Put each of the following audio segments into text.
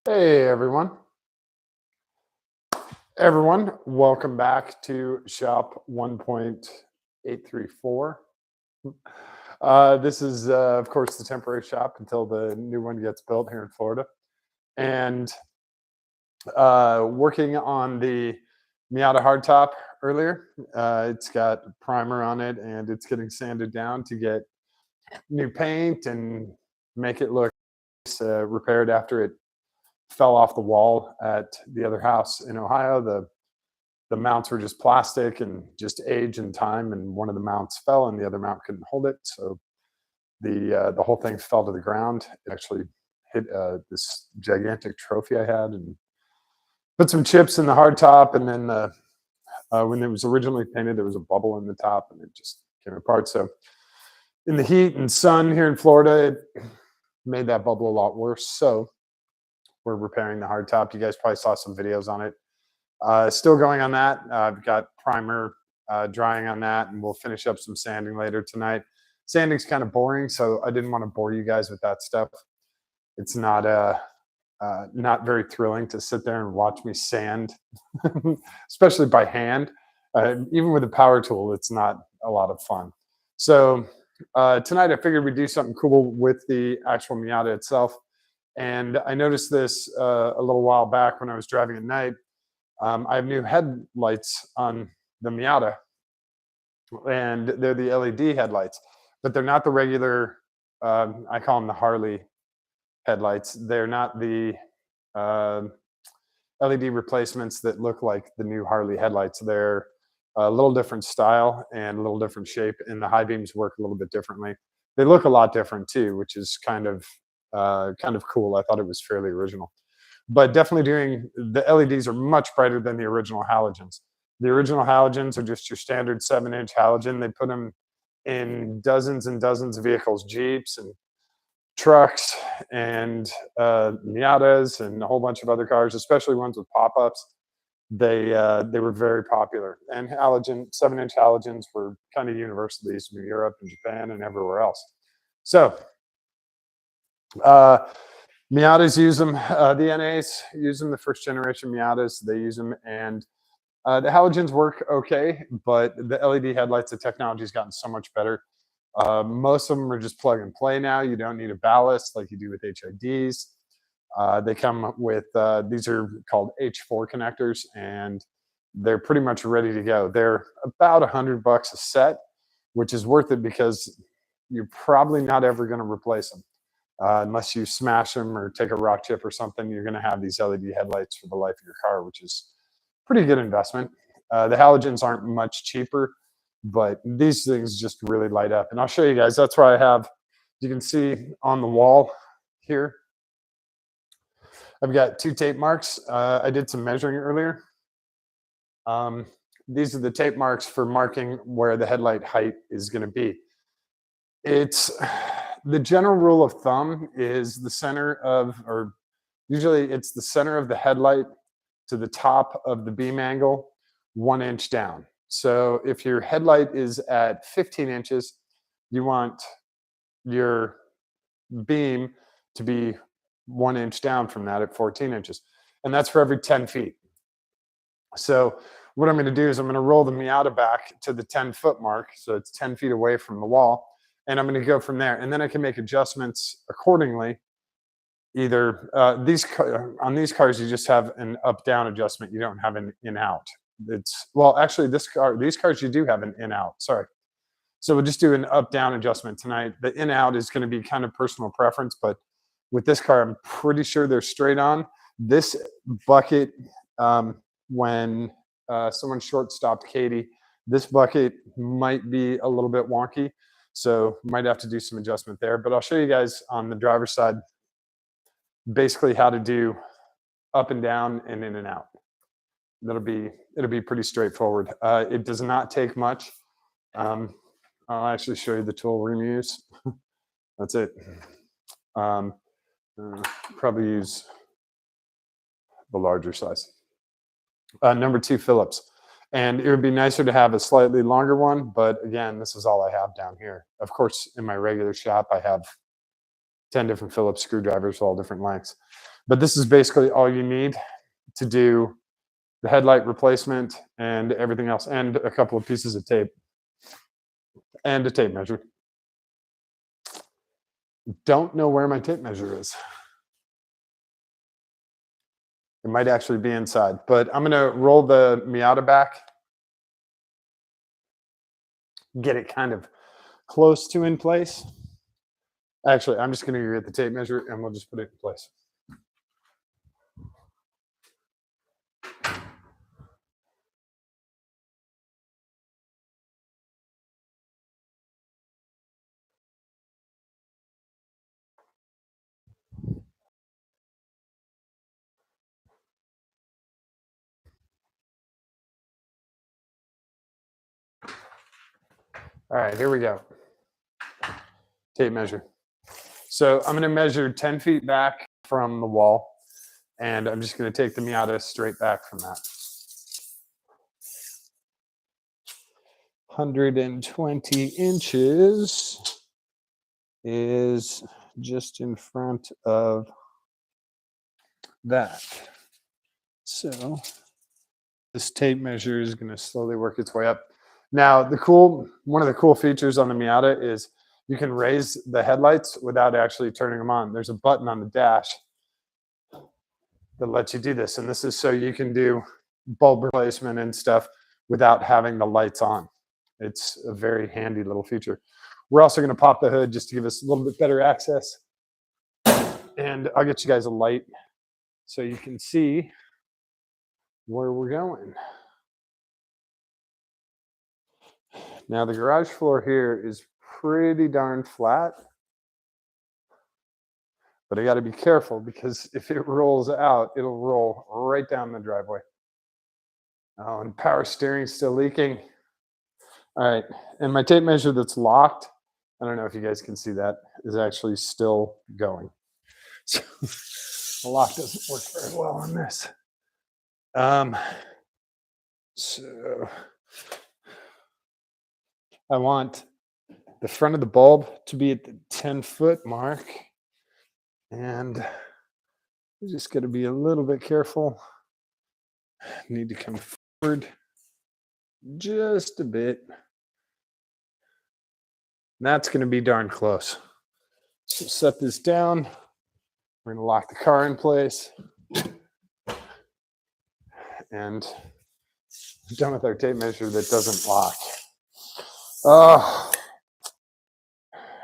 Hey everyone, welcome back to Shop 1.834. This is, of course, the temporary shop until the new one gets built here in Florida. And working on the Miata hardtop earlier. It's got primer on it and it's getting sanded down to get new paint and make it look repaired after it fell off the wall at the other house in Ohio. The mounts were just plastic and just age and time, and one of the mounts fell and the other mount couldn't hold it, so the whole thing fell to the ground. It actually hit this gigantic trophy I had and put some chips in the hard top, and then when it was originally painted there was a bubble in the top and it just came apart. So in the heat and sun here in Florida, it made that bubble a lot worse. So we're repairing the hard top. You guys probably saw some videos on it. Still going on that. I've got primer drying on that, and we'll finish up some sanding later tonight. Sanding's kind of boring, so I didn't want to bore you guys with that stuff. It's not very thrilling to sit there and watch me sand, especially by hand. Even with a power tool, it's not a lot of fun. So tonight I figured we'd do something cool with the actual Miata itself. And I noticed this a little while back when I was driving at night. I have new headlights on the Miata, and they're the LED headlights, but they're not the regular. I call them the Harley headlights. They're not the uh, LED replacements that look like the new Harley headlights. They're a little different style and a little different shape, and the high beams work a little bit differently. They look a lot different too, which is kind of cool. I thought it was fairly original. But definitely doing the LEDs are much brighter than the original halogens. The original halogens are just your standard 7-inch halogen. They put them in dozens and dozens of vehicles, Jeeps and trucks and Miatas and a whole bunch of other cars, especially ones with pop-ups. They were very popular, and 7-inch halogens were kind of universal in Europe and Japan and everywhere else. So uh, Miatas use them. The NAs use them. The first generation Miatas, they use them, and the halogens work okay, but the LED headlights, the technology has gotten so much better. Most of them are just plug and play now. You don't need a ballast like you do with HIDs. They come with these are called H4 connectors, and they're pretty much ready to go. They're about $100 a set, which is worth it because you're probably not ever going to replace them. Unless you smash them or take a rock chip or something, you're going to have these LED headlights for the life of your car, which is pretty good investment. The halogens aren't much cheaper, but these things just really light up. And I'll show you guys. That's why I have, you can see on the wall here, I've got 2 tape marks. I did some measuring earlier. These are the tape marks for marking where the headlight height is going to be. It's the general rule of thumb is the center of, or usually it's the center of the headlight to the top of the beam angle, 1 inch down. So if your headlight is at 15 inches, you want your beam to be 1 inch down from that at 14 inches. And that's for every 10 feet. So what I'm going to do is I'm going to roll the Miata back to the 10-foot mark. So it's 10 feet away from the wall. And I'm going to go from there. And then I can make adjustments accordingly. Either on these cars, you just have an up-down adjustment. You don't have an in-out. Well, actually, these cars, you do have an in-out. Sorry. So we'll just do an up-down adjustment tonight. The in-out is going to be kind of personal preference, but with this car, I'm pretty sure they're straight on. This bucket, when someone short-stopped Katie, this bucket might be a little bit wonky. So might have to do some adjustment there, but I'll show you guys on the driver's side basically how to do up and down and in and out. It'll be pretty straightforward. It does not take much. I'll actually show you the tool we're going to use. That's it. Probably use the larger size. Number 2 Phillips. And it would be nicer to have a slightly longer one, but again, this is all I have down here. Of course, in my regular shop, I have 10 different Phillips screwdrivers, all different lengths. But this is basically all you need to do the headlight replacement and everything else, and a couple of pieces of tape and a tape measure. Don't know where my tape measure is. It might actually be inside, but I'm gonna roll the Miata back, get it kind of close to in place. Actually, I'm just gonna get the tape measure and we'll just put it in place. All right, here we go. Tape measure. So I'm going to measure 10 feet back from the wall, and I'm just going to take the Miata straight back from that. 120 inches is just in front of that. So this tape measure is going to slowly work its way up. Now, one of the cool features on the Miata is you can raise the headlights without actually turning them on. There's a button on the dash that lets you do this, and this is so you can do bulb replacement and stuff without having the lights on. It's a very handy little feature. We're also going to pop the hood just to give us a little bit better access, and I'll get you guys a light so you can see where we're going. Now, the garage floor here is pretty darn flat, but I got to be careful because if it rolls out, it'll roll right down the driveway. Oh, and power steering's still leaking. All right, and my tape measure that's locked, I don't know if you guys can see that, is actually still going. So the lock doesn't work very well on this. So I want the front of the bulb to be at the 10-foot mark, and you just got to be a little bit careful. Need to come forward just a bit. And that's going to be darn close. So set this down. We're going to lock the car in place. And we're done with our tape measure that doesn't lock. Oh,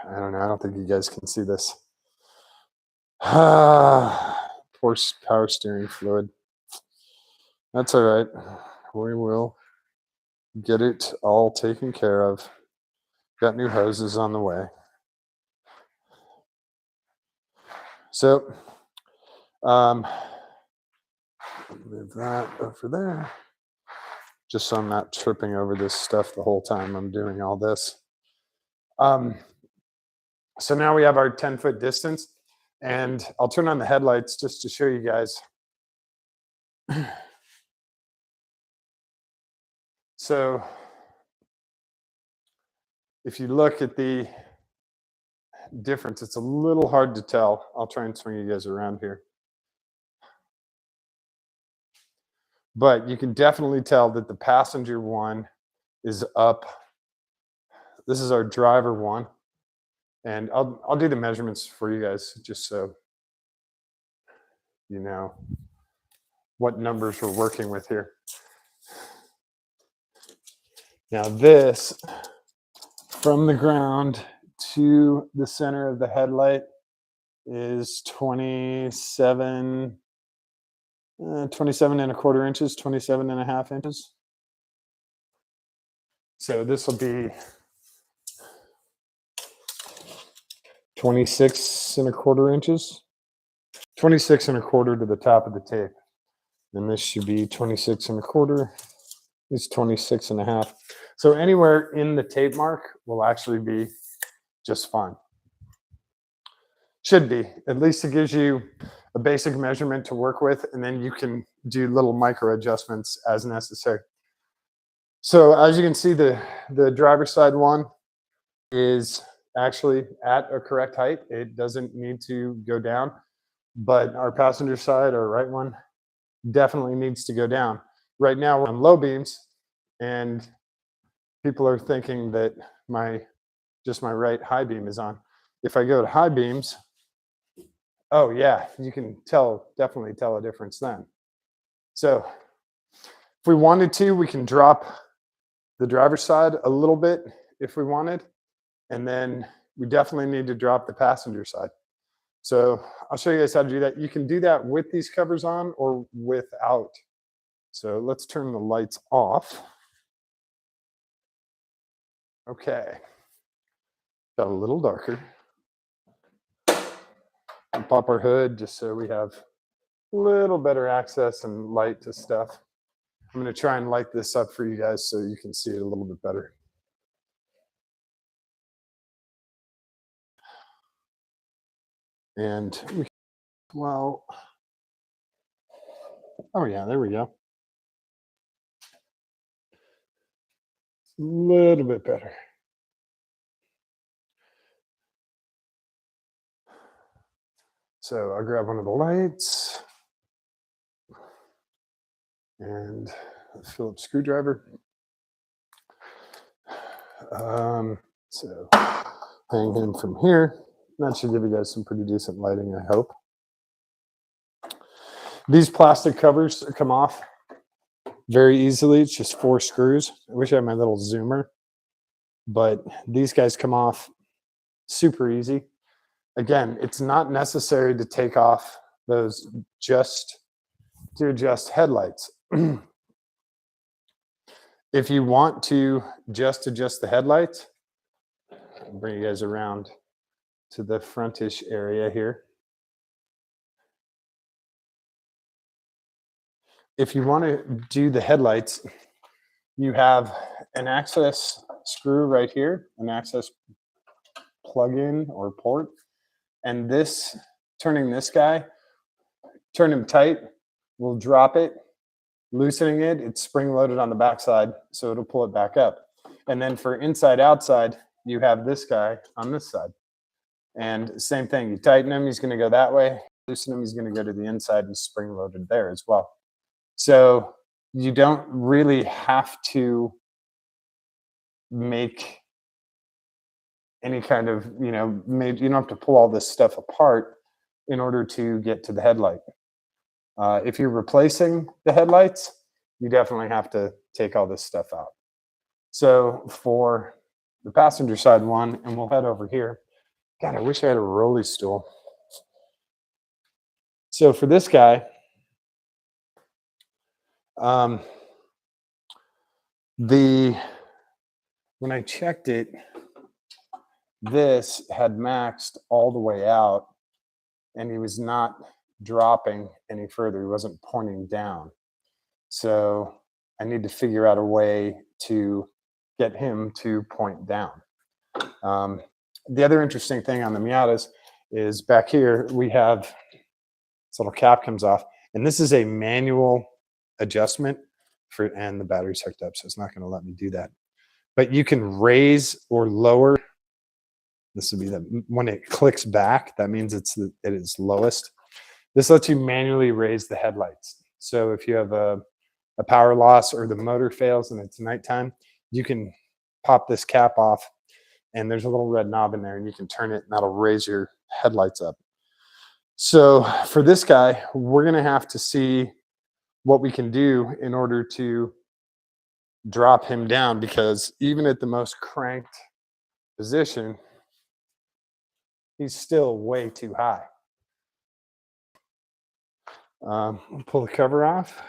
I don't know. I don't think you guys can see this. Poor power steering fluid. That's all right. We will get it all taken care of. Got new hoses on the way. So, move that over there. Just so I'm not tripping over this stuff the whole time I'm doing all this. So now we have our 10-foot distance, and I'll turn on the headlights just to show you guys. So if you look at the difference, it's a little hard to tell. I'll try and swing you guys around here. But you can definitely tell that the passenger one is up. This is our driver one. And I'll do the measurements for you guys just so you know what numbers we're working with here. Now this, from the ground to the center of the headlight, is 27 and a quarter inches, 27 and a half inches. So this will be 26 and a quarter inches, 26 and a quarter to the top of the tape. And this should be 26 and a quarter. It's 26 and a half. So anywhere in the tape mark will actually be just fine. Should be. At least it gives you a basic measurement to work with, and then you can do little micro adjustments as necessary. So as you can see, the driver's side one is actually at a correct height. It doesn't need to go down. but our passenger side, our right one, definitely needs to go down. Right now we're on low beams, and people are thinking that my just my right high beam is on. If I go to high beams, oh yeah, you can definitely tell a difference then. So if we wanted to, we can drop the driver's side a little bit if we wanted, and then we definitely need to drop the passenger side. So I'll show you guys how to do that. You can do that with these covers on or without. So let's turn the lights off. Okay, got a little darker. And pop our hood just so we have a little better access and light to stuff. I'm going to try and light this up for you guys so you can see it a little bit better. And well, oh yeah, there we go. A little bit better. So I'll grab one of the lights and a Phillips screwdriver. So hang him from here. That should give you guys some pretty decent lighting, I hope. These plastic covers come off very easily. It's just 4 screws. I wish I had my little zoomer, but these guys come off super easy. Again, it's not necessary to take off those just to adjust headlights. If you want to just adjust the headlights, I'll bring you guys around to the frontish area here. If you want to do the headlights, you have an access screw right here, an access plug-in or port, and this, turning this guy, turn him tight, will drop it. Loosening it, it's spring-loaded on the backside, so it'll pull it back up. And then for inside-outside, you have this guy on this side. And same thing, you tighten him, he's going to go that way. Loosen him, he's going to go to the inside and spring-loaded there as well. So you don't really have to make any kind of, you don't have to pull all this stuff apart in order to get to the headlight. If you're replacing the headlights, you definitely have to take all this stuff out. So for the passenger side one, and we'll head over here. God, I wish I had a rolly stool. So for this guy, when I checked it, this had maxed all the way out, and he was not dropping any further. He wasn't pointing down. So I need to figure out a way to get him to point down. The other interesting thing on the Miatas is back here, we have this little cap comes off, and this is a manual adjustment and the battery's hooked up, so it's not going to let me do that. But you can raise or lower. This would be when it clicks back, that means it is lowest. This lets you manually raise the headlights. So if you have a power loss or the motor fails and it's nighttime, you can pop this cap off, and there's a little red knob in there, and you can turn it, and that'll raise your headlights up. So for this guy, we're going to have to see what we can do in order to drop him down, because even at the most cranked position, he's still way too high. Pull the cover off.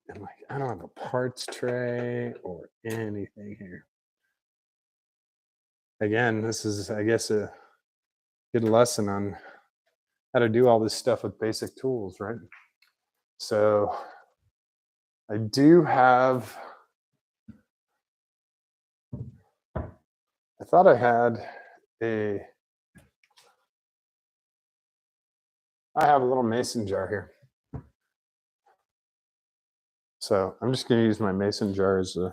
And I don't have a parts tray or anything here. Again, this is, I guess, a good lesson on how to do all this stuff with basic tools, right? So I do have, I thought I had I have a little mason jar here. So I'm just going to use my mason jar as a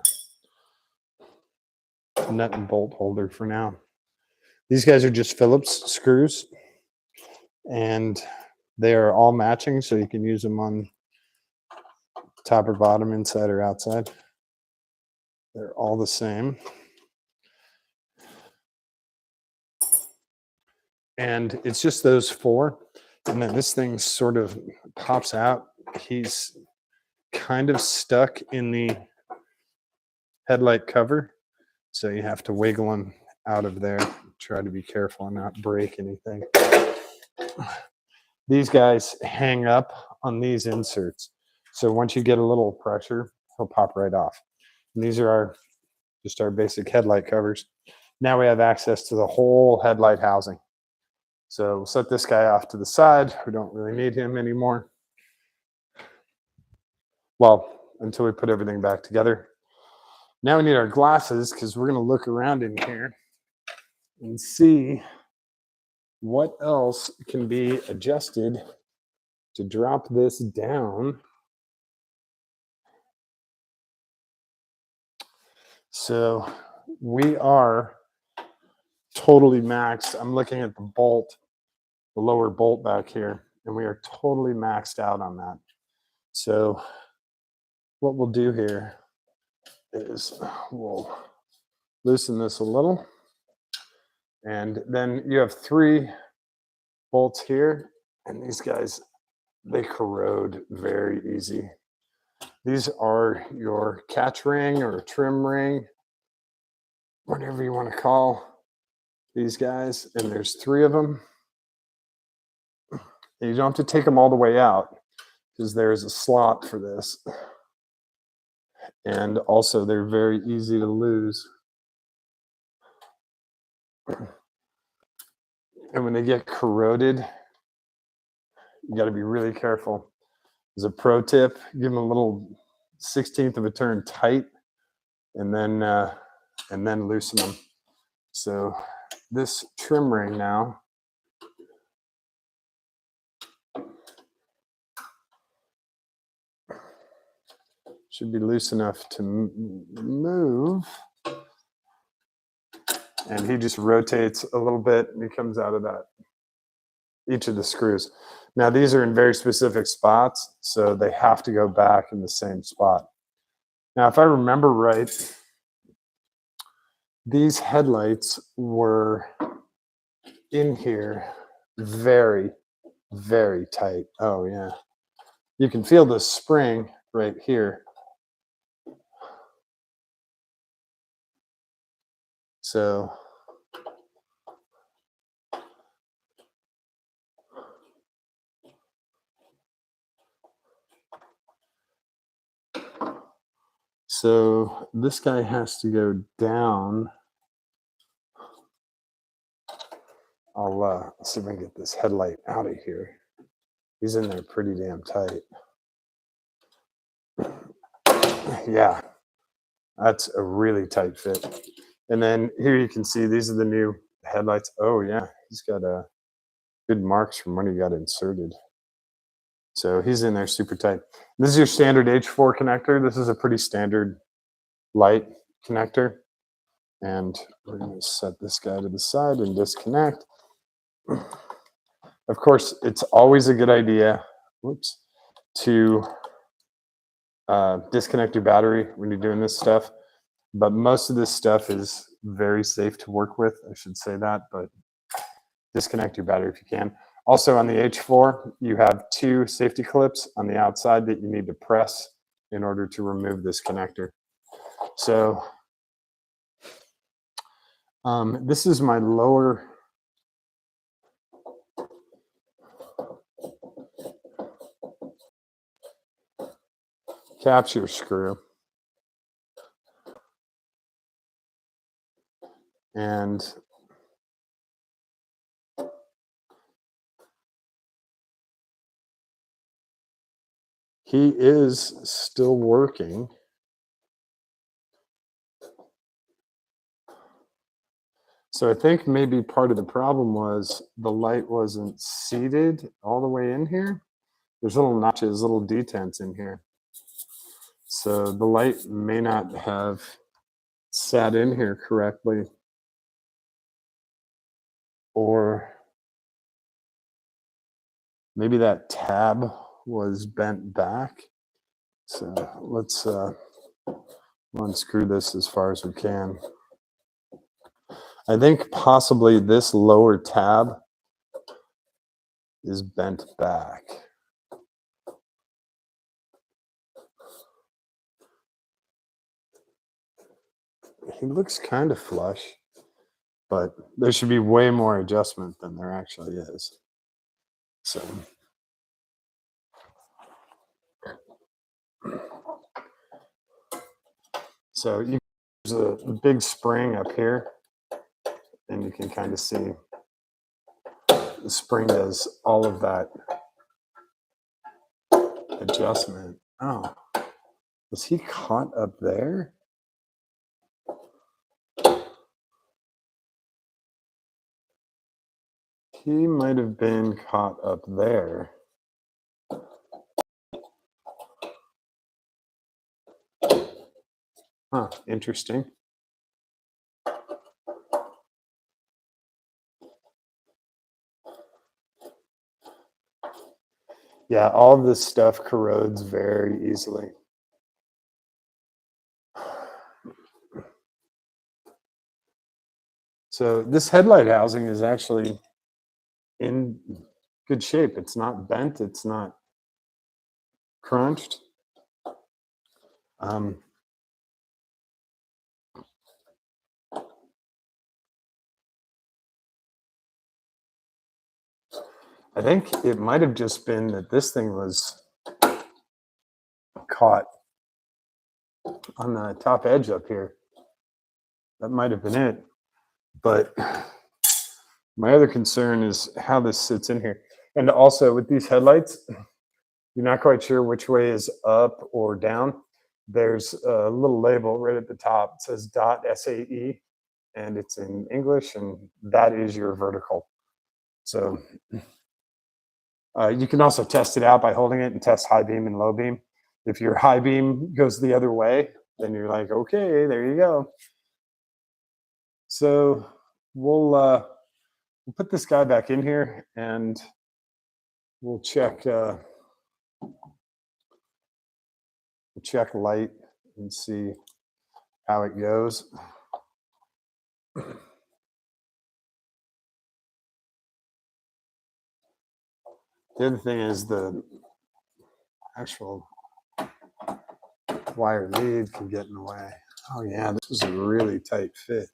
nut and bolt holder for now. These guys are just Phillips screws, and they are all matching, so you can use them on top or bottom, inside or outside. They're all the same. And it's just those four. And then this thing sort of pops out. He's kind of stuck in the headlight cover. So you have to wiggle him out of there. Try to be careful and not break anything. These guys hang up on these inserts. So once you get a little pressure, he'll pop right off. And these are just our basic headlight covers. Now we have access to the whole headlight housing. So we'll set this guy off to the side. We don't really need him anymore. Well, until we put everything back together. Now we need our glasses because we're going to look around in here and see what else can be adjusted to drop this down. So we are totally maxed. I'm looking at the bolt, the lower bolt back here, and we are totally maxed out on that. So what we'll do here is we'll loosen this a little, and then you have 3 bolts here, and these guys, they corrode very easy. These are your catch ring or trim ring, whatever you want to call these guys, and there's 3 of them. And you don't have to take them all the way out because there's a slot for this. And also they're very easy to lose. And when they get corroded, you got to be really careful. As a pro tip, give them a little 1/16 of a turn tight, and then loosen them. So this trim ring now should be loose enough to move. And he just rotates a little bit and he comes out of that, each of the screws. Now these are in very specific spots, so they have to go back in the same spot. Now, if I remember right, these headlights were in here very, very tight. Oh yeah. You can feel the spring right here. So this guy has to go down. I'll see if I can get this headlight out of here. He's in there pretty damn tight. Yeah, that's a really tight fit. And then here you can see these are the new headlights. Oh yeah, he's got good marks from when he got inserted. So he's in there super tight. This is your standard H4 connector. This is a pretty standard light connector. And we're going to set this guy to the side and disconnect. Of course, it's always a good idea, to disconnect your battery when you're doing this stuff. But most of this stuff is very safe to work with. I should say that, but disconnect your battery if you can. Also on the H4, you have 2 safety clips on the outside that you need to press in order to remove this connector. So this is my lower capture screw. And he is still working. So I think maybe part of the problem was the light wasn't seated all the way in here. There's little notches, little detents in here. So the light may not have sat in here correctly. or maybe that tab was bent back. So let's unscrew this as far as we can. I think possibly this lower tab is bent back. He looks kind of flush, but there should be way more adjustment than there actually is. So there's a big spring up here, and you can kind of see the spring does all of that adjustment. Oh, was he caught up there? He might have been caught up there. Huh, interesting. Yeah, all of this stuff corrodes very easily. So this headlight housing is actually in good shape. It's not bent. It's not crunched. I think it might have just been that this thing was caught on the top edge up here. That might have been it. But my other concern is how this sits in here. And also with these headlights, you're not quite sure which way is up or down. There's a little label right at the top. It says .SAE, and it's in English, and that is your vertical. So you can also test it out by holding it and test high beam and low beam. If your high beam goes the other way, then you're like, okay, there you go. So we'll put this guy back in here, and we'll check light and see how it goes. The other thing is the actual wire lead can get in the way. Oh yeah, this was a really tight fit.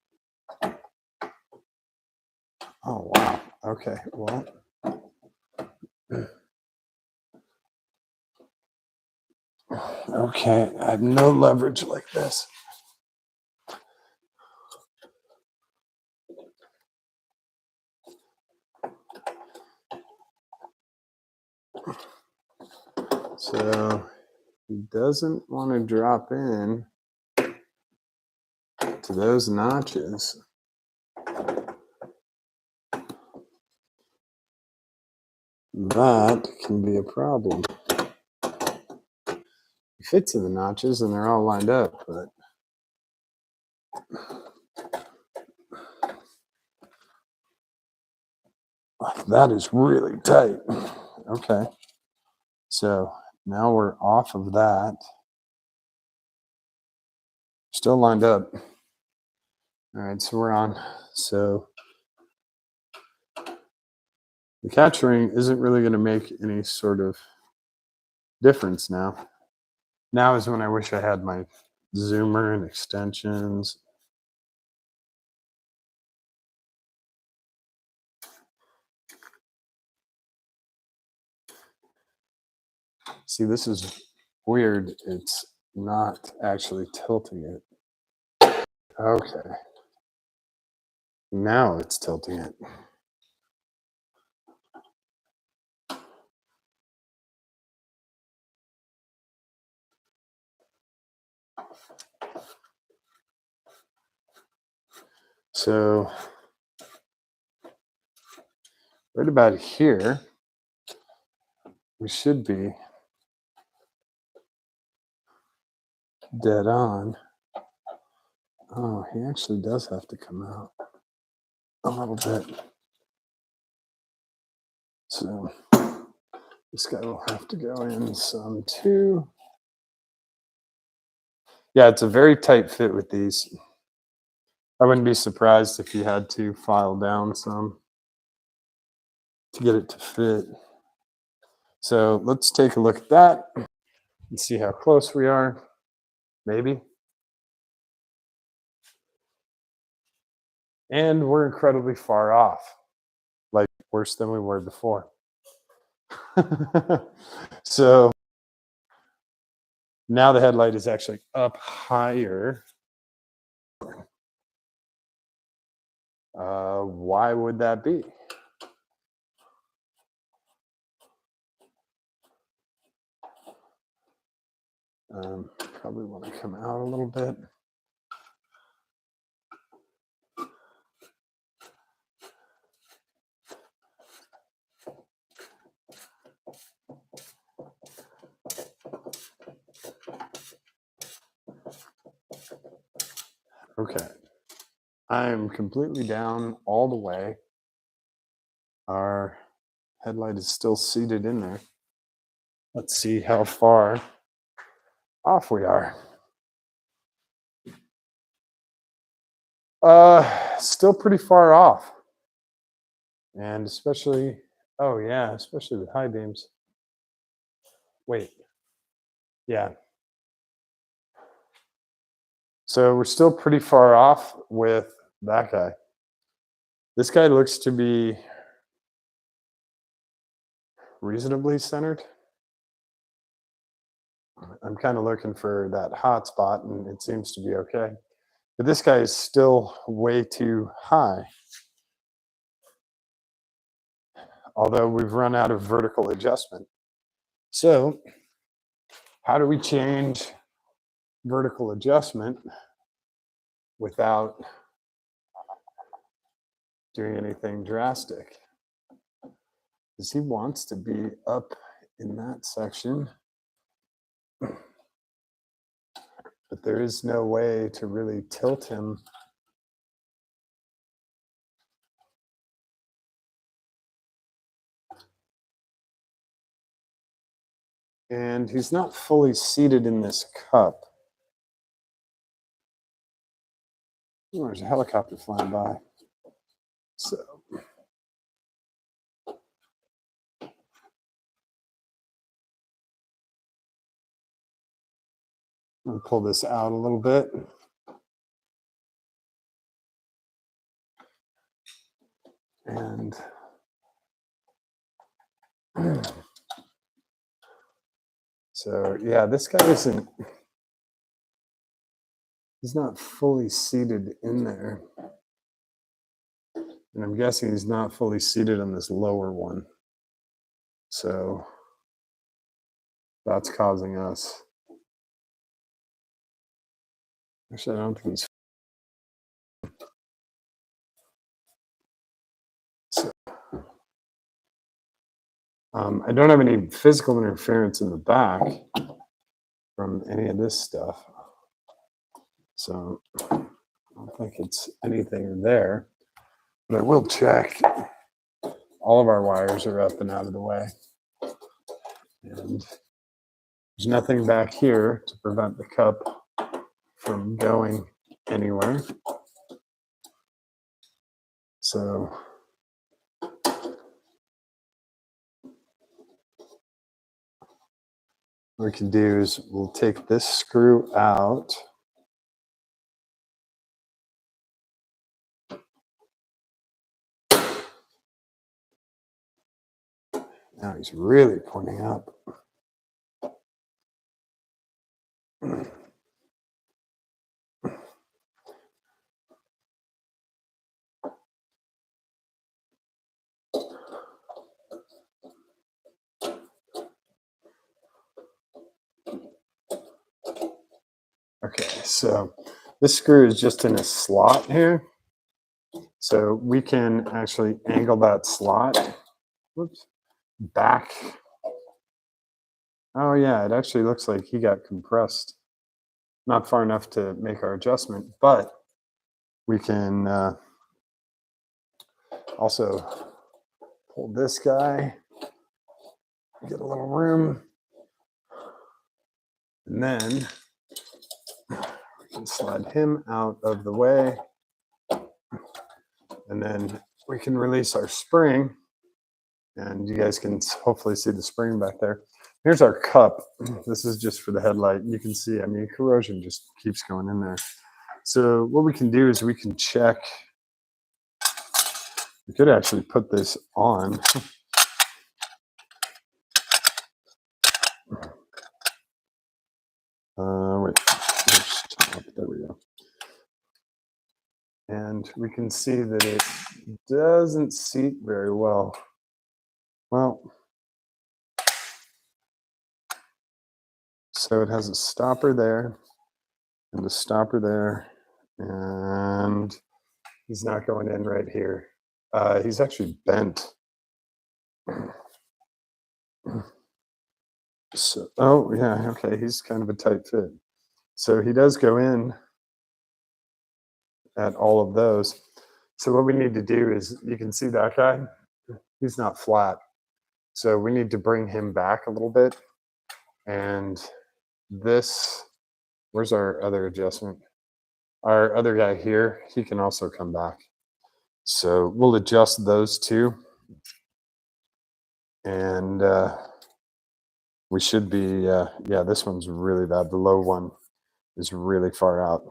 Oh wow. Okay, well. Okay, I have no leverage like this. So he doesn't want to drop in to those notches. That can be a problem. He fits in the notches and they're all lined up, but that is really tight. Okay. So now we're off of that. Still lined up. All right, so we're on. So the catch ring isn't really going to make any sort of difference now. Now is when I wish I had my zoomer and extensions. See, this is weird. It's not actually tilting it. Okay. Now it's tilting it. So right about here, we should be dead on. Oh, he actually does have to come out a little bit. So this guy will have to go in some too. Yeah, it's a very tight fit with these. I wouldn't be surprised if you had to file down some to get it to fit. So let's take a look at that and see how close we are. Maybe. And we're incredibly far off, like worse than we were before. So now the headlight is actually up higher. Why would that be? Probably want to come out a little bit. Okay. I am completely down all the way. Our headlight is still seated in there. Let's see how far off we are. Still pretty far off. And especially, oh yeah, especially with high beams. Wait. Yeah. So we're still pretty far off with that guy. This guy looks to be reasonably centered. I'm kind of looking for that hot spot, and it seems to be okay. But this guy is still way too high. Although we've run out of vertical adjustment. So how do we change vertical adjustment without doing anything drastic? Because he wants to be up in that section. But there is no way to really tilt him. And he's not fully seated in this cup. Oh, there's a helicopter flying by. So I'm gonna pull this out a little bit. And so yeah, this guy isn't, he's not fully seated in there. And I'm guessing he's not fully seated on this lower one. So that's causing us. Actually, I don't think he's. So, I don't have any physical interference in the back from any of this stuff. So I don't think it's anything there. But I will check. All of our wires are up and out of the way. And there's nothing back here to prevent the cup from going anywhere. So what we can do is we'll take this screw out. Now he's really pointing up. Okay, so this screw is just in a slot here. So we can actually angle that slot. Whoops. Back. Oh yeah, it actually looks like he got compressed. Not far enough to make our adjustment, but we can also pull this guy get a little room. And then we can slide him out of the way. And then we can release our spring. And you guys can hopefully see the spring back there. Here's our cup. This is just for the headlight. You can see, I mean, corrosion just keeps going in there. So what we can do is we can check. We could actually put this on. Wait, there we go. And we can see that it doesn't seat very well. Well, so it has a stopper there and a stopper there, and he's not going in right here. He's actually bent. So, oh yeah, okay, he's kind of a tight fit. So he does go in at all of those. So what we need to do is, you can see that guy, he's not flat. So we need to bring him back a little bit. And this, where's our other adjustment? Our other guy here, he can also come back. So we'll adjust those two. And we should be, yeah, this one's really bad. The low one is really far out.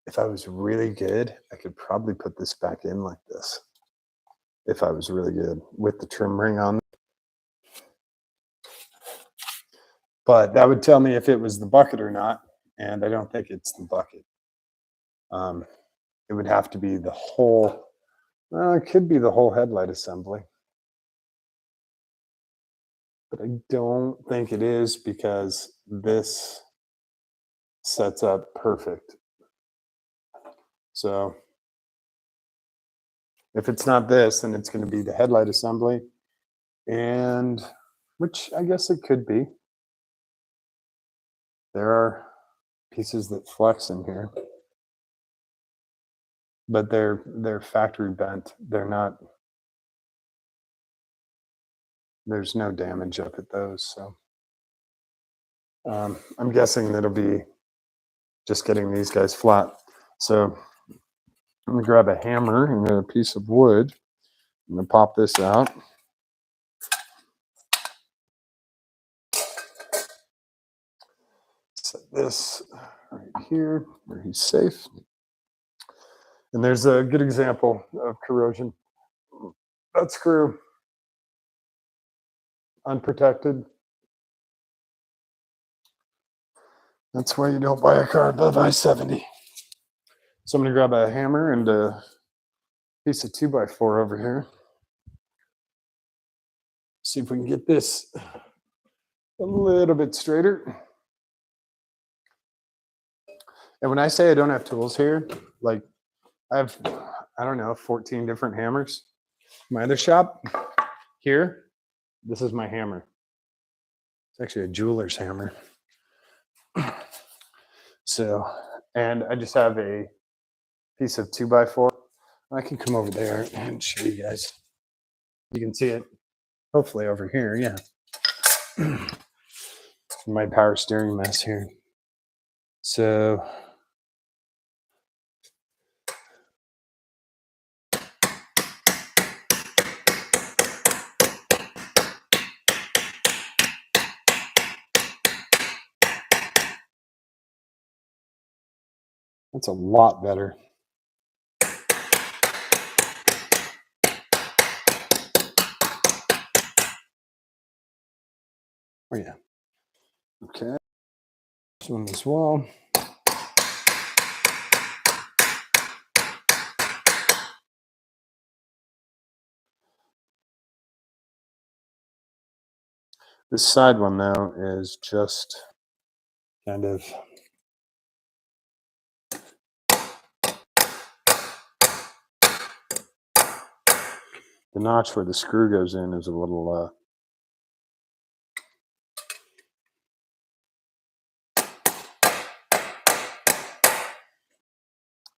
If I was really good, I could probably put this back in like this. If I was really good with the trim ring on. But that would tell me if it was the bucket or not. And I don't think it's the bucket. It would have to be the whole, well, it could be the whole headlight assembly. But I don't think it is, because this sets up perfect. So if it's not this, then it's going to be the headlight assembly, and which I guess it could be. There are pieces that flex in here, but they're factory bent. They're not. There's no damage up at those, so I'm guessing that'll be just getting these guys flat. So I'm gonna grab a hammer and a piece of wood. I'm gonna pop this out. Set this right here where he's safe. And there's a good example of corrosion. That screw, unprotected. That's why you don't buy a car above I-70. So I'm gonna grab a hammer and a piece of 2x4 over here. See if we can get this a little bit straighter. And when I say I don't have tools here, like I have, I don't know, 14 different hammers. My other shop here, this is my hammer. It's actually a jeweler's hammer. So, and I just have a piece of 2x4. I can come over there and show you guys. You can see it hopefully over here, yeah. My power steering mess here. So that's a lot better. Oh yeah. Okay. This one as well. This side one though is just kind of the notch where the screw goes in is a little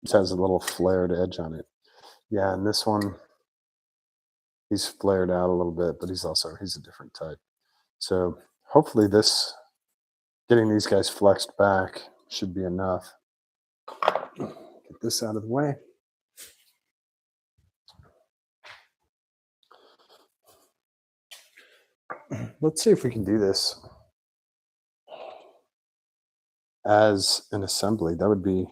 it has a little flared edge on it. Yeah, and this one He's flared out a little bit, but he's a different type. So hopefully getting these guys flexed back should be enough. Get this out of the way. Let's see if we can do this as an assembly. That'd be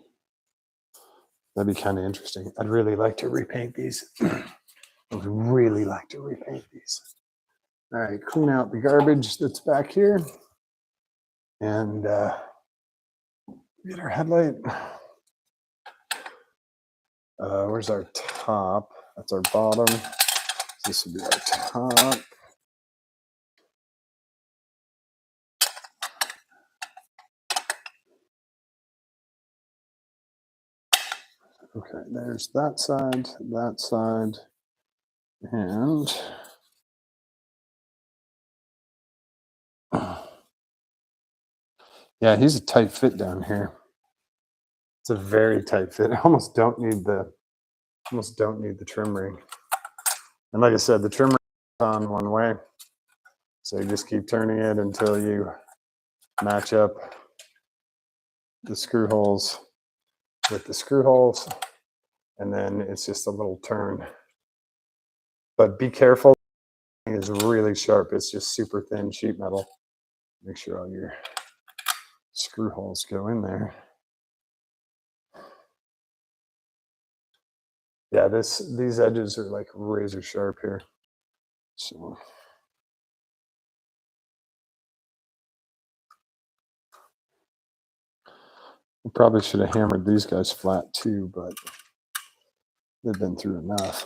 kind of interesting. I'd really like to repaint these. I would really like to repaint these. All right, clean out the garbage that's back here and get our headlight. Where's our top? That's our bottom. This would be our top. Okay, there's that side, and yeah, he's a tight fit down here. It's a very tight fit. I almost don't need the trim ring. And like I said, the trim ring is on one way, so you just keep turning it until you match up the screw holes with the screw holes, and then it's just a little turn. But be careful, it's really sharp. It's just super thin sheet metal. Make sure all your screw holes go in there. Yeah, these edges are like razor sharp here. So I probably should have hammered these guys flat too, but they've been through enough.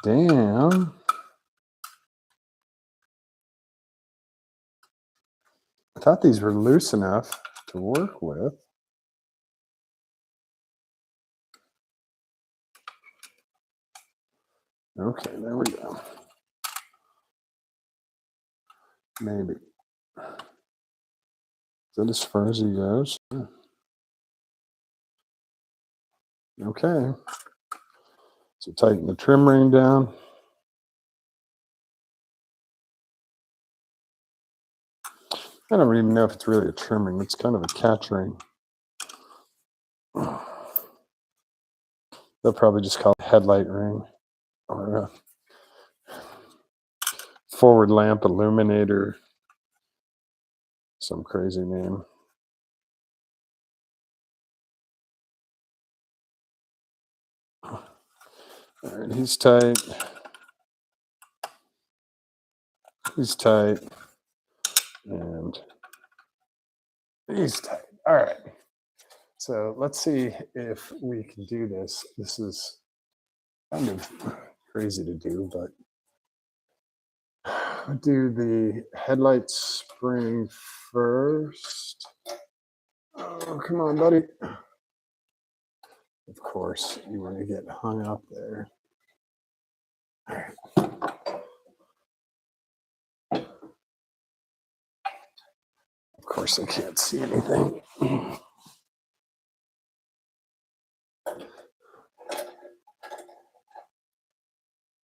Damn. I thought these were loose enough to work with. Okay, there we go. Maybe. Is that as far as he goes? Okay. So tighten the trim ring down. I don't even know if it's really a trim ring. It's kind of a catch ring. They'll probably just call it a headlight ring or a forward lamp illuminator. Some crazy name. All right, he's tight. He's tight. And he's tight. All right. So let's see if we can do this. This is kind of crazy to do, but I'll do the headlight spring first. Oh, come on, buddy. Of course, you want to get hung up there. All right. Of course, I can't see anything.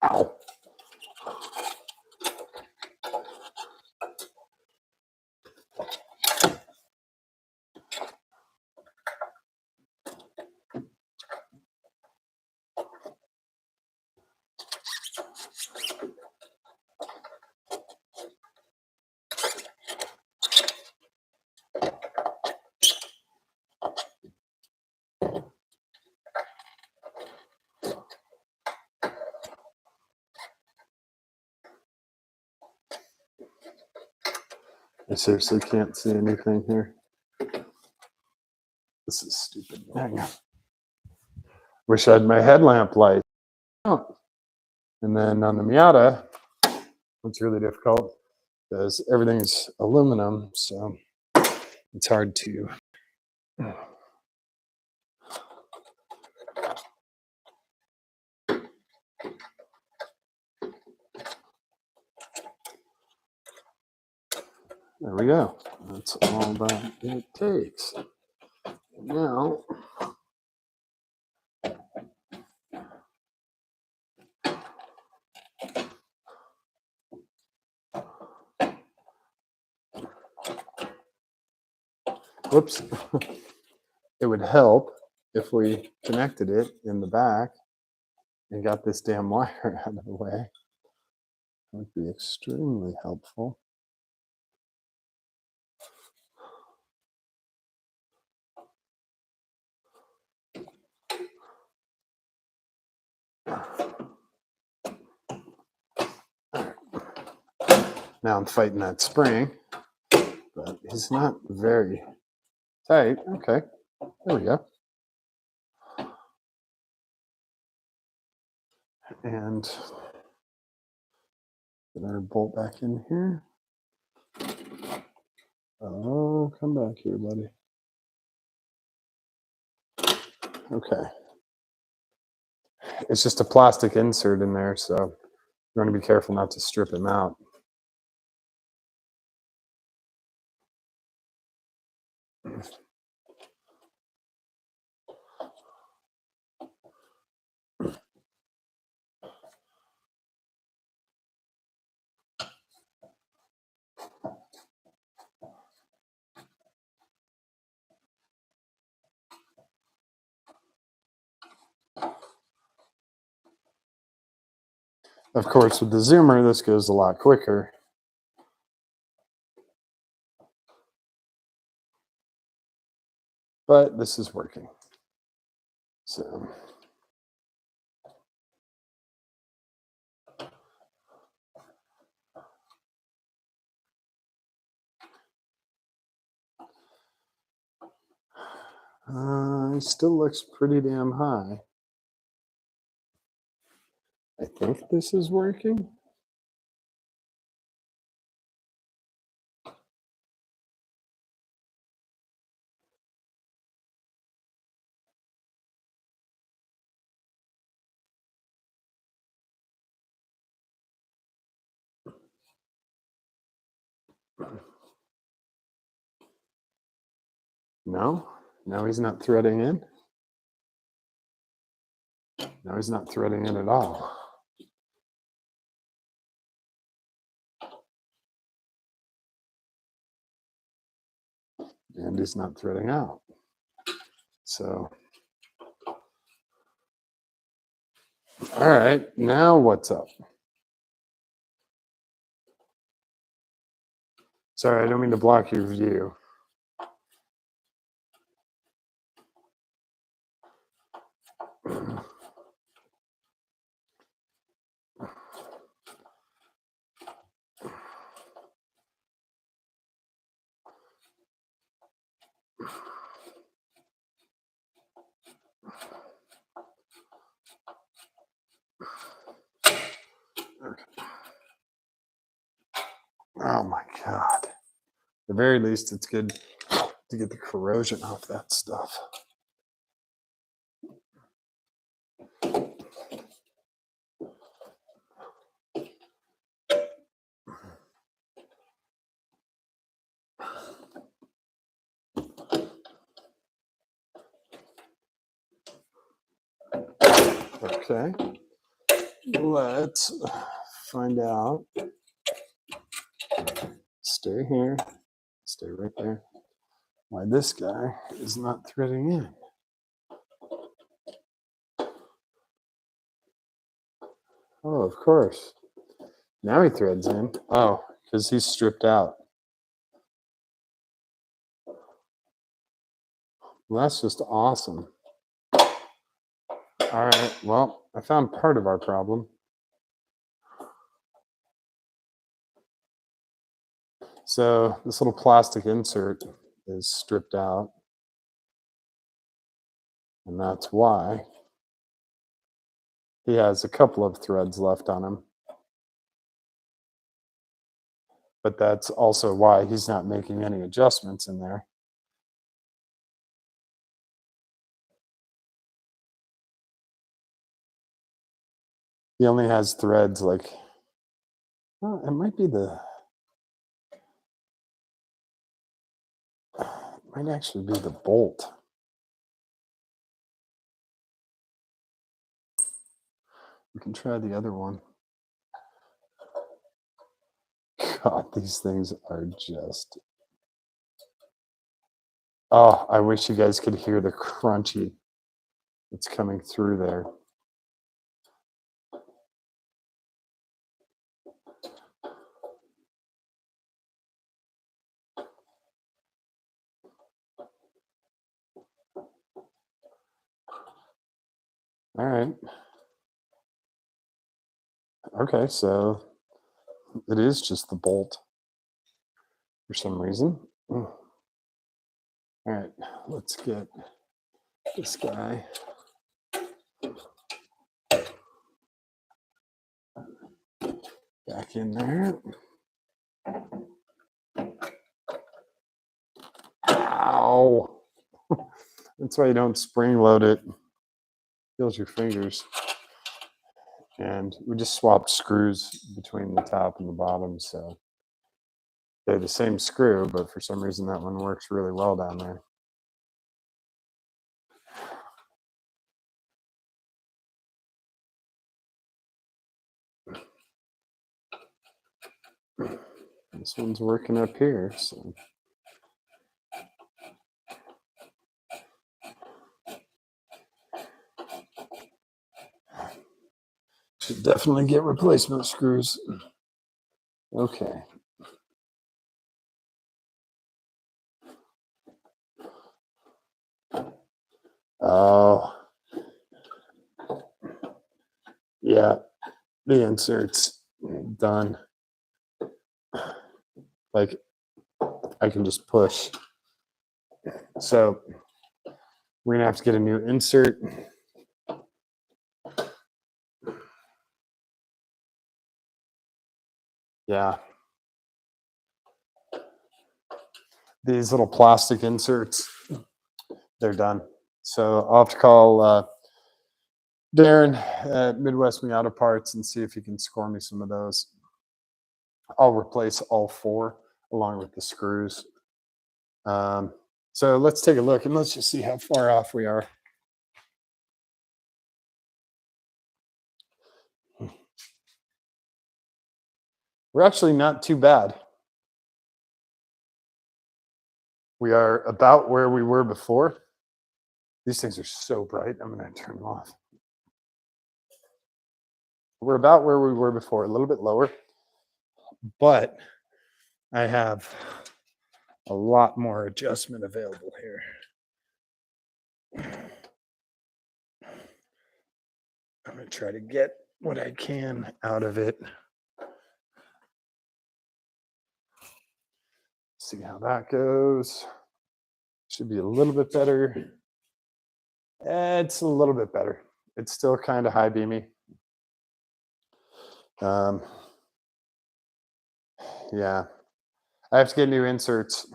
Ow. I seriously can't see anything here. This is stupid. Hang on. Wish I had my headlamp light. Oh. And then on the Miata, It's really difficult because everything's aluminum, so it's hard to. There we go. That's all that it takes. Now, whoops, it would help if we connected it in the back and got this damn wire out of the way. That would be extremely helpful. Now I'm fighting that spring, but it's not very tight. Okay, there we go. And get our bolt back in here. Oh, come back here, buddy. Okay. It's just a plastic insert in there, so you want to be careful not to strip him out. Of course, with the zoomer, this goes a lot quicker. But this is working. So it still looks pretty damn high. I think this is working. No, he's not threading in. No, he's not threading in at all. And he's not threading out. So, all right, now what's up? Sorry, I don't mean to block your view. Oh my God. At the very least, it's good to get the corrosion off that stuff. Okay, let's find out. Stay here, stay right there. Why this guy is not threading in. Oh, of course. Now he threads in. Oh, because he's stripped out. Well, that's just awesome. All right, well, I found part of our problem. So this little plastic insert is stripped out. And that's why he has a couple of threads left on him. but that's also why he's not making any adjustments in there. He only has threads like, well, it might be might actually be the bolt. We can try the other one. God, these things are just. Oh, I wish you guys could hear the crunchy that's coming through there. All right. Okay, so it is just the bolt for some reason. All right, let's get this guy. Back in there. Ow. That's why you don't spring load it. Kills your fingers. And we just swapped screws between the top and the bottom, so they're the same screw, but for some reason that one works really well down there. This one's working up here, so. Should definitely get replacement screws. Okay. Oh. Yeah, the insert's done. Like, I can just push. So we're gonna have to get a new insert. Yeah. These little plastic inserts, they're done. So I'll have to call Darren at Midwest Miata Parts and see if he can score me some of those. I'll replace all 4 along with the screws. So let's take a look and let's just see how far off we are. We're actually not too bad. We are about where we were before. These things are so bright, I'm going to turn them off. We're about where we were before, a little bit lower, but I have a lot more adjustment available here. I'm going to try to get what I can out of it. See how that goes. Should be a little bit better. It's a little bit better. It's still kind of high beamy. Yeah, I have to get new inserts.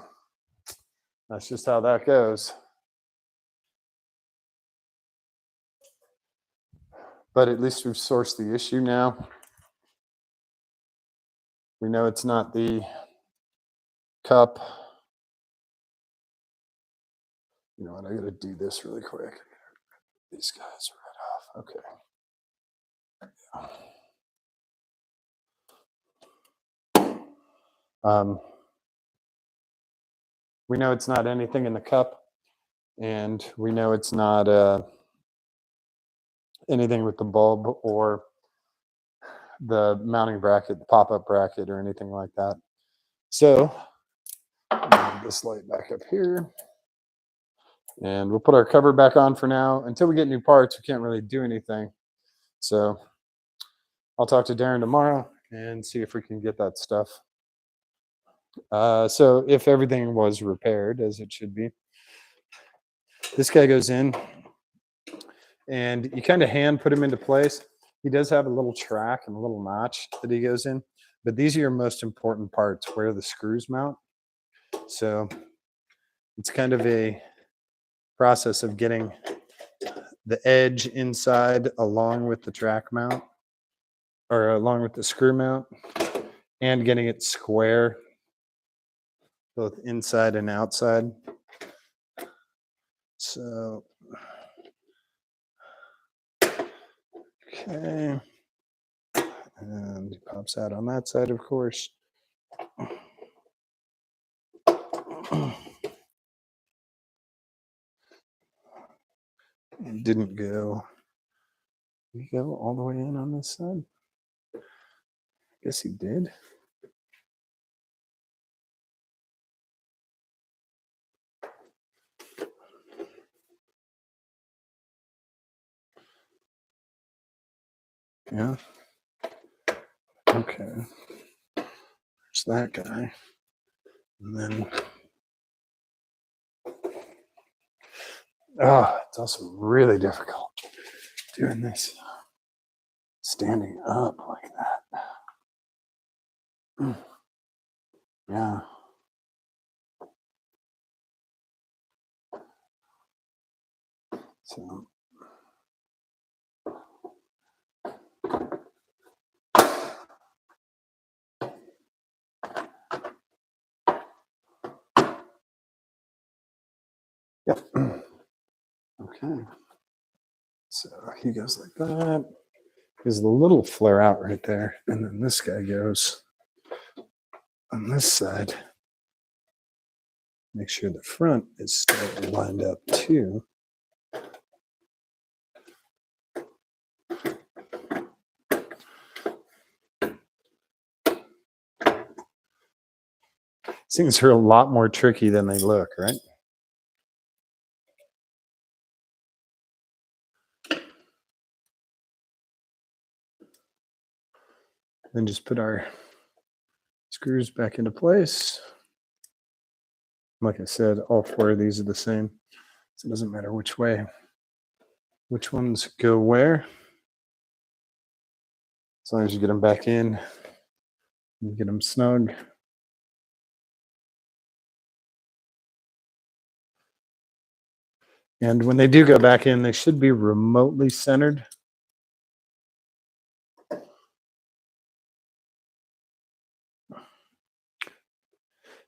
That's just how that goes. But at least we've sourced the issue now. We know it's not the cup. You know what? I got to do this really quick. These guys are right off. Okay. We know it's not anything in the cup, and we know it's not anything with the bulb or the mounting bracket, the pop-up bracket, or anything like that. So move this light back up here, and we'll put our cover back on for now. Until we get new parts, we can't really do anything. So I'll talk to Darren tomorrow and see if we can get that stuff. So if everything was repaired as it should be, this guy goes in and you kind of hand put him into place. He does have a little track and a little notch that he goes in, But these are your most important parts where the screws mount. So it's kind of a process of getting the edge inside along with the track mount or along with the screw mount and getting it square both inside and outside. So, okay. And it pops out on that side, of course. It didn't go. Did he go all the way in on this side? Guess he did. Yeah. Okay. There's that guy. And then, it's also really difficult doing this standing up like that. Yeah. So, yep. Okay. So he goes like that. There's the little flare out right there. And then this guy goes on this side. Make sure the front is still lined up too. These things are a lot more tricky than they look, right? Then just put our screws back into place. Like I said, all four of these are the same. So it doesn't matter which way, which ones go where. As long as you get them back in, you get them snug. And when they do go back in, they should be remotely centered.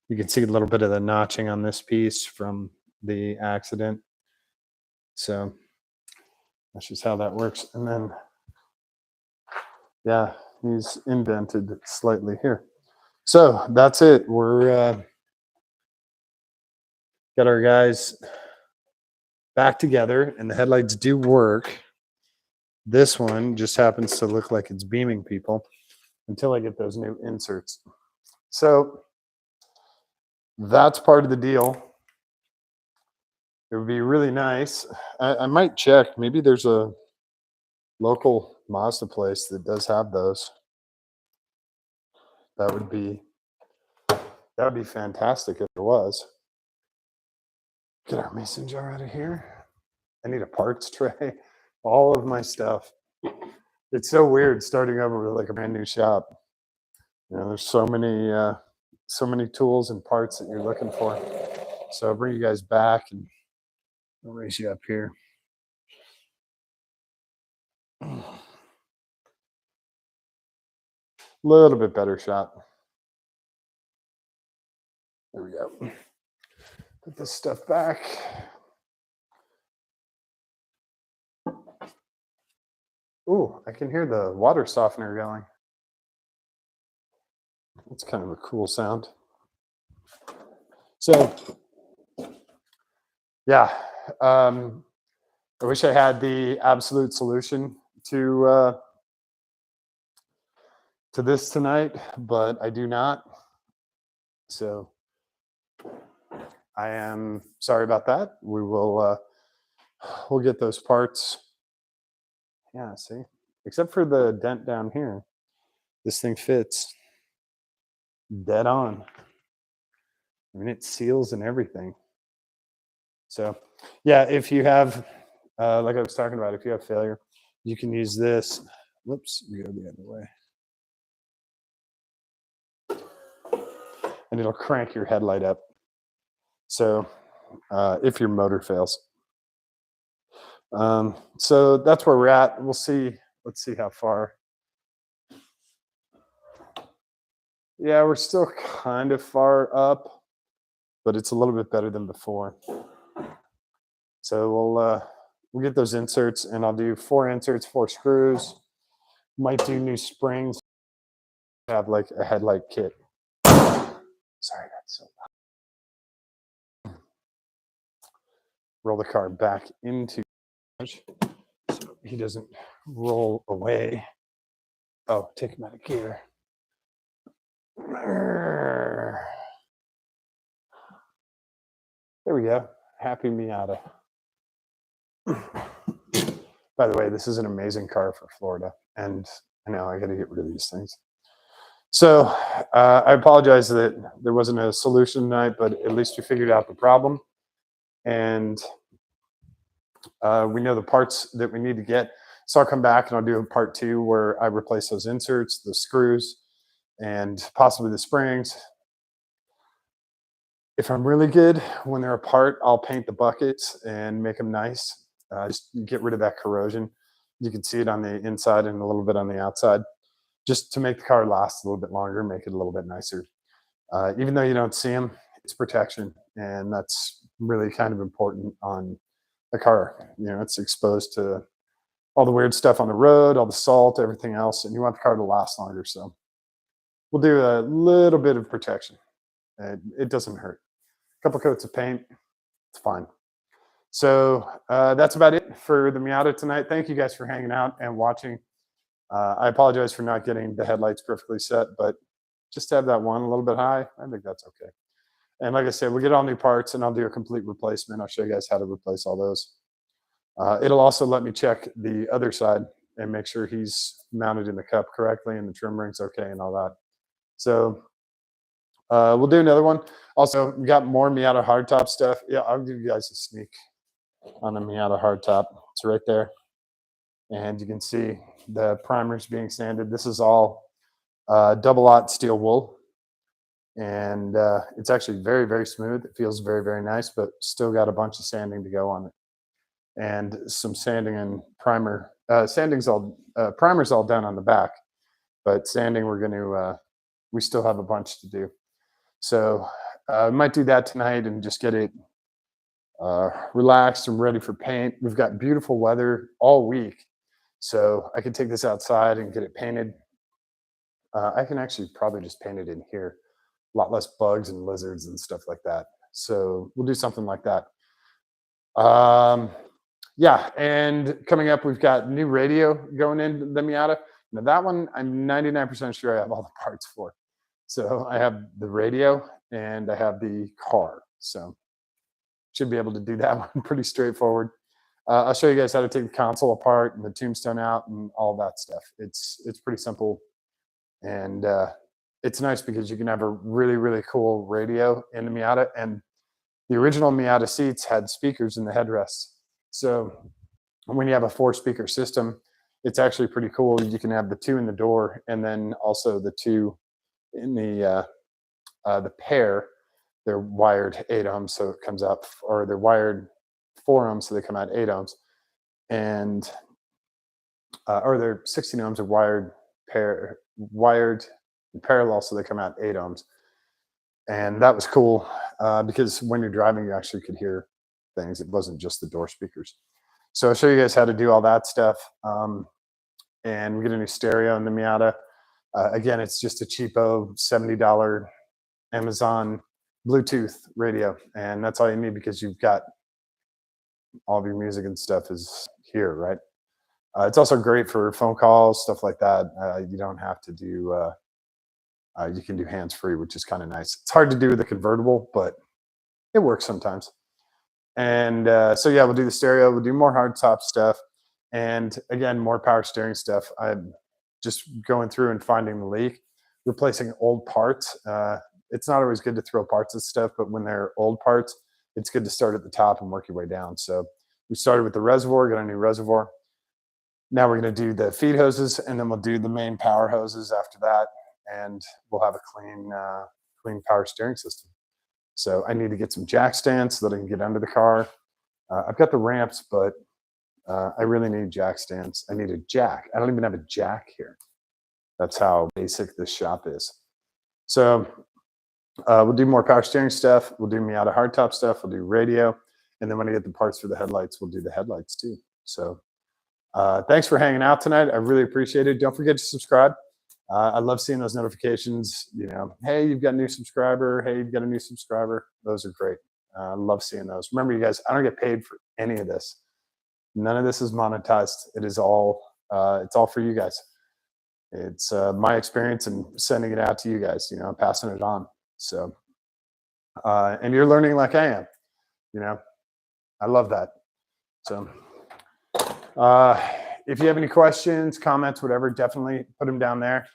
You can see a little bit of the notching on this piece from the accident. So that's just how that works. And then, yeah, he's indented slightly here. So that's it. We're got our guys back together, and the headlights do work. This one just happens to look like it's beaming people until I get those new inserts. So that's part of the deal. It would be really nice. I might check. Maybe there's a local Mazda place that does have those. That would be fantastic if there was. Get our mason jar out of here. I need a parts tray. All of my stuff. It's so weird starting over with like a brand new shop. You know, there's so many tools and parts that you're looking for. So I'll bring you guys back and I'll raise you up here. A little bit better shot. There we go. Put this stuff back. Ooh, I can hear the water softener going. That's kind of a cool sound. So, yeah, I wish I had the absolute solution to this tonight, but I do not. So, I am sorry about that. We will we'll get those parts. Yeah, see, except for the dent down here, this thing fits dead on. I mean, it seals and everything. So, yeah, if you have, like I was talking about, if you have failure, you can use this. Whoops, we go the other way. and it'll crank your headlight up. So if your motor fails. So that's where we're at. We'll see. Let's see how far. Yeah, we're still kind of far up, but it's a little bit better than before. So we'll get those inserts, and I'll do 4 inserts, 4 screws. Might do new springs. Have like a headlight kit. Sorry, that's so loud. Roll the car back into so he doesn't roll away. Oh, take him out of gear. There we go. Happy Miata. By the way, this is an amazing car for Florida, and I know I got to get rid of these things. So I apologize that there wasn't a solution tonight, but at least we figured out the problem, and we know the parts that we need to get. So I'll come back and I'll do a part 2 where I replace those inserts, the screws, and possibly the springs. If I'm really good, when they're apart, I'll paint the buckets and make them nice. Just get rid of that corrosion. You can see it on the inside and a little bit on the outside, just to make the car last a little bit longer, make it a little bit nicer. Even though you don't see them, it's protection, and that's really kind of important on a car. You know, it's exposed to all the weird stuff on the road, all the salt, everything else, and you want the car to last longer. So we'll do a little bit of protection. It doesn't hurt. A couple coats of paint, it's fine. So that's about it for the Miata tonight. Thank you guys for hanging out and watching. I apologize for not getting the headlights perfectly set, but just to have that one a little bit high, I think that's okay. And like I said, we'll get all new parts and I'll do a complete replacement. I'll show you guys how to replace all those. It'll also let me check the other side and make sure he's mounted in the cup correctly and the trim ring's okay and all that. So we'll do another one. Also, we got more Miata hardtop stuff. Yeah, I'll give you guys a sneak on the Miata hardtop. It's right there. And you can see the primers being sanded. This is all double-aught steel wool. And it's actually very, very smooth. It feels very, very nice, but still got a bunch of sanding to go on it. And some sanding and primer. Sanding's all, primer's all done on the back, but sanding we still have a bunch to do. So we might do that tonight and just get it relaxed and ready for paint. We've got beautiful weather all week, so I could take this outside and get it painted. I can actually probably just paint it in here. A lot less bugs and lizards and stuff like that. So we'll do something like that. Yeah, and coming up, we've got new radio going into the Miata. Now that one, I'm 99% sure I have all the parts for. So I have the radio and I have the car. So should be able to do that one pretty straightforward. I'll show you guys how to take the console apart and the tombstone out and all that stuff. It's pretty simple, and it's nice because you can have a really, really cool radio in the Miata. And the original Miata seats had speakers in the headrests. So when you have a 4-speaker system, it's actually pretty cool. You can have the 2 in the door and then also the 2 in the pair. They're wired 8 ohms, so it comes out, or they're wired 4 ohms, so they come out 8 ohms, and or they're 16 ohms of wired in parallel, so they come out 8 ohms. And that was cool because when you're driving, you actually could hear things. It wasn't just the door speakers. So I'll show you guys how to do all that stuff. And we get a new stereo in the Miata. Again, it's just a cheapo $70 Amazon Bluetooth radio, and that's all you need because you've got all of your music and stuff is here, right? It's also great for phone calls, stuff like that. You don't have to do, you can do hands-free, which is kind of nice. It's hard to do with a convertible, but it works sometimes. And so yeah, we'll do the stereo, we'll do more hardtop stuff, and again, more power steering stuff. I'm just going through and finding the leak, replacing old parts. It's not always good to throw parts and stuff, but when they're old parts, it's good to start at the top and work your way down. So we started with the reservoir, got a new reservoir. Now we're going to do the feed hoses, and then we'll do the main power hoses after that, and we'll have a clean power steering system. So I need to get some jack stands so that I can get under the car. I've got the ramps, but I really need jack stands. I need a jack. I don't even have a jack here. That's how basic this shop is. So we'll do more power steering stuff. We'll do Miata hardtop stuff. We'll do radio. And then when I get the parts for the headlights, we'll do the headlights too. So thanks for hanging out tonight. I really appreciate it. Don't forget to subscribe. I love seeing those notifications. You know, hey, you've got a new subscriber. Hey, you've got a new subscriber. Those are great. I love seeing those. Remember, you guys, I don't get paid for any of this. None of this is monetized. It is all, it's all for you guys. It's my experience and sending it out to you guys, you know, passing it on. So, and you're learning like I am, you know, I love that. So, if you have any questions, comments, whatever, definitely put them down there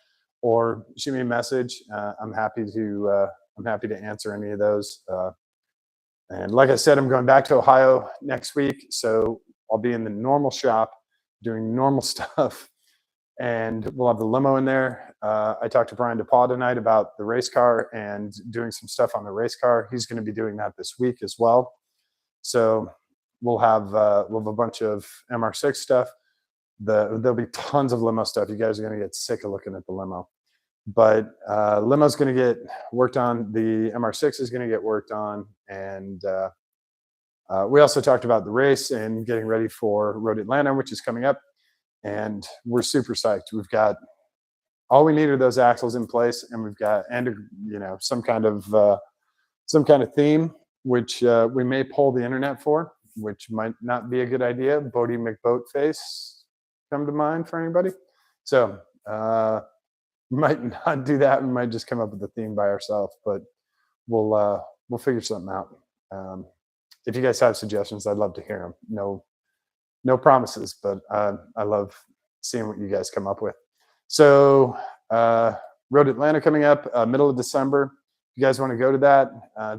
or shoot me a message. I'm happy to answer any of those. And like I said, I'm going back to Ohio next week. So I'll be in the normal shop doing normal stuff. And we'll have the limo in there. I talked to Brian DePaul tonight about the race car and doing some stuff on the race car. He's going to be doing that this week as well. So we'll have a bunch of MR6 stuff. There'll be tons of limo stuff. You guys are going to get sick of looking at the limo. But limo's going to get worked on. The MR6 is going to get worked on. And we also talked about the race and getting ready for Road Atlanta, which is coming up. And we're super psyched. We've got all we need are those axles in place, and we've got you know, some kind of theme, which we may pull the internet for, which might not be a good idea. Bodie McBoatface come to mind for anybody. So might not do that. We might just come up with a theme by ourselves, but we'll figure something out. If you guys have suggestions, I'd love to hear them. No promises, but I love seeing what you guys come up with. So Road Atlanta coming up middle of December. If you guys want to go to that,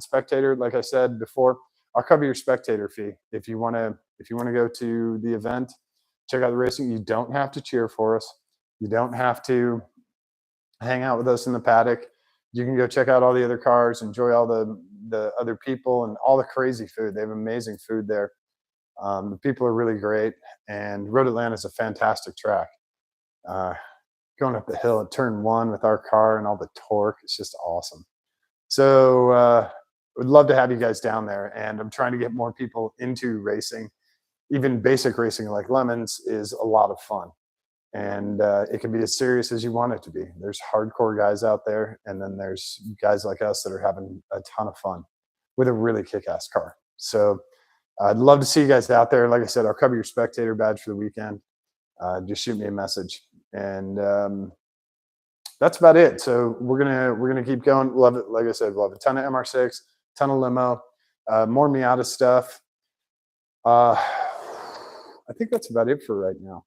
spectator, like I said before, I'll cover your spectator fee. If you want to go to the event, check out the racing. You don't have to cheer for us. You don't have to hang out with us in the paddock. You can go check out all the other cars, enjoy all the other people and all the crazy food. They have amazing food there. The people are really great, and Road Atlanta is a fantastic track. Going up the hill at turn 1 with our car and all the torque, it's just awesome. So would love to have you guys down there, and I'm trying to get more people into racing. Even basic racing like Lemons is a lot of fun, and it can be as serious as you want it to be. There's hardcore guys out there, and then there's guys like us that are having a ton of fun with a really kick-ass car. So I'd love to see you guys out there. Like I said, I'll cover your spectator badge for the weekend. Just shoot me a message, and that's about it. So we're gonna keep going. Love it. Like I said, we'll have a ton of MR6, ton of limo, more Miata stuff. I think that's about it for right now.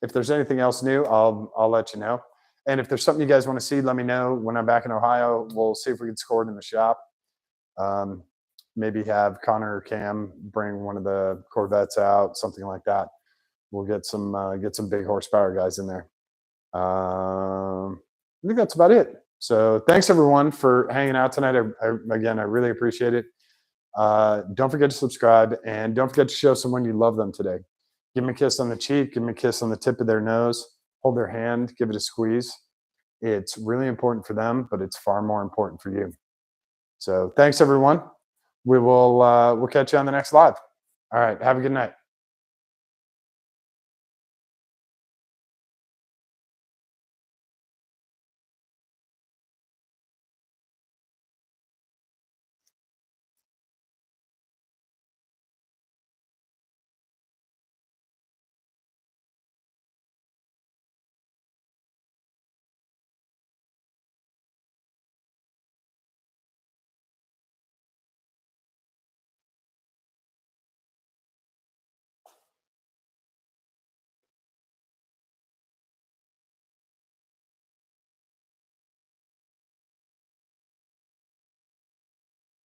If there's anything else new, I'll let you know. And if there's something you guys want to see, let me know. When I'm back in Ohio, we'll see if we can score it in the shop. Maybe have Connor or Cam bring one of the Corvettes out, something like that. We'll get some big horsepower guys in there. I think that's about it. So thanks everyone for hanging out tonight. Again, I really appreciate it. Don't forget to subscribe, and don't forget to show someone you love them today. Give them a kiss on the cheek, give them a kiss on the tip of their nose, hold their hand, give it a squeeze. It's really important for them, but it's far more important for you. So thanks everyone. We'll catch you on the next live. All right. Have a good night.